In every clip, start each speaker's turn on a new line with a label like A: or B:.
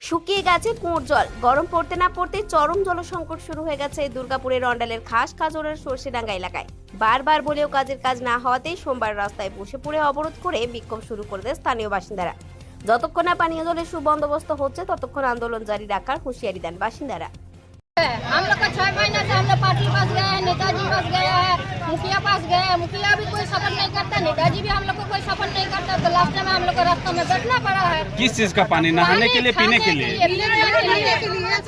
A: শুকিয়ে গেছে কুয়োর জল, গরম পড়তে না পড়তে চরম জলসংকট শুরু হয়ে গেছে দুর্গাপুরের অন্ডালের খাস কাজরের সরষেডাঙ্গা এলাকায়। বারবার বলেও কাজের কাজ না হওয়াতেই সোমবার রাস্তায় বসে পড়ে অবরোধ করে বিক্ষোভ শুরু করে দেয় স্থানীয় বাসিন্দারা। যতক্ষণ না পানীয় জলের সুবন্দোবস্ত হচ্ছে ততক্ষণ আন্দোলন জারি রাখার হুঁশিয়ারি দেন বাসিন্দারা।
B: हम लोग का 6 महीना से हम लोग पार्टी पास गए हैं, नेताजी पास गए हैं, मुखिया पास गए हैं। मुखिया भी कोई सपोर्ट नहीं करता, नेताजी भी हम लोग को कोई सपोर्ट नहीं करता। तो लास्ट में हम लोग को रास्ते में बैठना पड़ा है।
C: किस चीज का पानी? नहाने के लिए, पीने के लिए?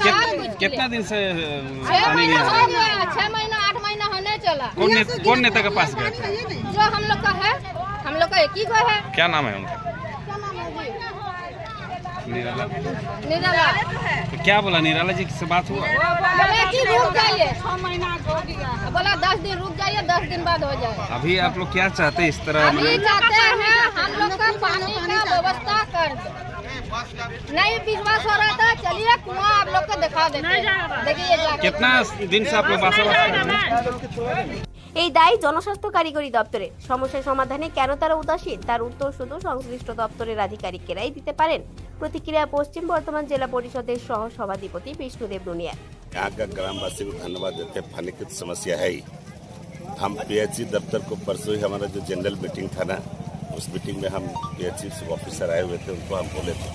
B: सब
C: कितना दिन से
B: 6
C: पानी
B: महीना
C: नहीं
B: हो
C: है?
B: गया, 6 महीना 8 महीना होने चला।
C: कौन नेता के पास गए थे?
B: जो हम लोग का है, हम लोग का एक ही को है।
C: क्या नाम है उनका?
B: क्या नाम है जी?
C: निराला।
B: निराला।
C: तो क्या बोला निराला जी से बात हुआ?
B: बोला कि रुक जाइए, 6 महीना हो गया। बोला 10 दिन रुक जाइए, 10 दिन बाद हो जाए।
C: अभी आप लोग क्या चाहते हैं इस तरह?
B: अभी चाहते हैं हम लोग का पानी का व्यवस्था कर दो। नहीं विश्वास हो रहा था, चलिए कुआं आप लोग को दिखा देते हैं। देखिए जाके।
C: कितना दिन से आप लोग बसवास कर रहे हैं?
A: এই দায় জনস্বাস্থ্য কারিগরি দপ্তরের। সমস্যা সমাধানে কেন তারা উদাসীন তার উত্তর শুধু সংশ্লিষ্ট দপ্তরের আধিকারিকেরাই দিতে পারেন। প্রতিক্রিয়া পশ্চিম বর্ধমান জেলা পরিষদের সহ সভাধিপতি বিষ্ণুদেব নুনিয়া।
D: यहाँ का ग्रामवासी को धन्यवाद देते हैं। पानी की तो समस्या है ही। हम पीएचई दफ्तर को परसों ही हमारा जो जनरल मीटिंग था ना, उस मीटिंग में हम पीएचई ऑफिसर आए हुए थे, उनको हम बोले थे,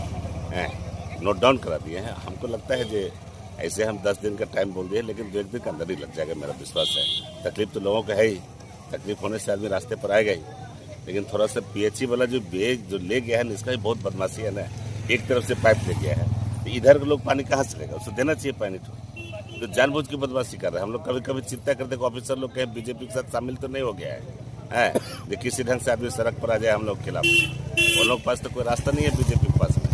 D: नोट डाउन करा दिए हैं। हमको लगता है कि ऐसे हम 10 दिन का टाइम बोल दिए, लेकिन 2 दिन के अंदर ही लग जाएगा, मेरा विश्वास है। तकलीफ तो लोगों का है ही, तकलीफ होने से आदमी रास्ते पर आएगा ही। लेकिन थोड़ा सा पीएचई वाला जो बैग जो ले गया है ना, इसका भी बहुत बदमाशी है ना। एक तरफ से पाइप ले गया है, तो इधर के लोग पानी कहाँ से लेगा? उसको देना चाहिए पानी। तो जानबूझ की बदमाशी कर रहे हैं। हम लोग कभी कभी चिंता करते हैं ऑफिसर लोग कहीं बीजेपी के साथ शामिल तो नहीं हो गया है जो किसी ढंग से आदमी सड़क पर आ जाए हम लोग के खिलाफ। वो लोग पास तो कोई रास्ता नहीं है बीजेपी के पास में,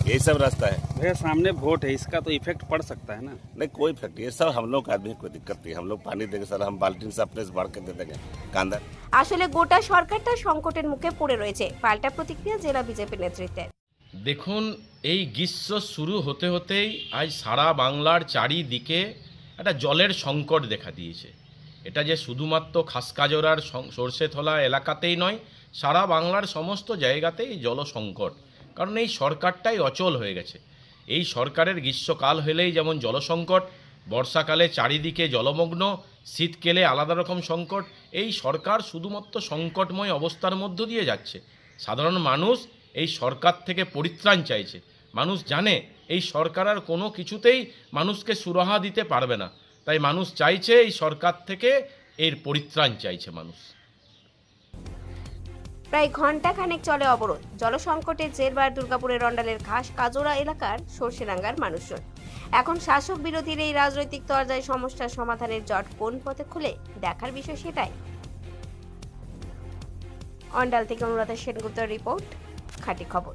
D: यही सब रास्ता है।
C: भैया सामने वोट है, इसका तो इफेक्ट पड़ सकता है ना?
D: नहीं कोई इफेक्ट, ये सब हम लोग आदमी कोई दिक्कत नहीं। हम लोग पानी देंगे सर, हम बाल्टी से अपने से भर के दे देंगे कांदा।
A: আসলে গোটা সরকারটা সংকটের মুখে পড়ে রয়েছে। পাল্টা প্রতিক্রিয়া জেলা বিজেপি নেতৃত্বের।
E: দেখুন, এই গ্রীষ্ম শুরু হতে হতেই আজ সারা বাংলার চারিদিকে একটা জলের সংকট দেখা দিয়েছে। এটা যে শুধুমাত্র খাসকাজরার সরষেথলা এলাকাতেই নয়, সারা বাংলার সমস্ত জায়গাতেই জল সংকট। কারণ এই সরকারটাই অচল হয়ে গেছে। এই সরকারের গ্রীষ্মকাল হলেই যেমন জলসংকট, বর্ষাকালে চারিদিকে জলমগ্ন, শীতকালে আলাদা রকম সংকট। এই সরকার শুধুমাত্র সংকটময় অবস্থার মধ্য দিয়ে যাচ্ছে। সাধারণ মানুষ এই সরকার থেকে পরিত্রাণ চাইছে। মানুষ জানে এই সরকার আর কোনো কিছুতেই মানুষকে সুরাহা দিতে পারবে না, তাই মানুষ চাইছে এই সরকার থেকে এর পরিত্রাণ চাইছে মানুষ।
A: প্রায় ঘন্টা খানেক চলে অবরোধ। জলসংকটে জেরবার দুর্গাপুরের অন্ডালের খাস কাজরা এলাকার সরষেডাঙ্গার মানুষজন। এখন শাসক বিরোধীর এই রাজনৈতিক তরজায় সমস্যার সমাধানের জট কোন পথে খুলে দেখার বিষয় সেটাই। অন্ডাল থেকে অনুরাধা সেনগুপ্তের রিপোর্ট, খাঁটি খবর।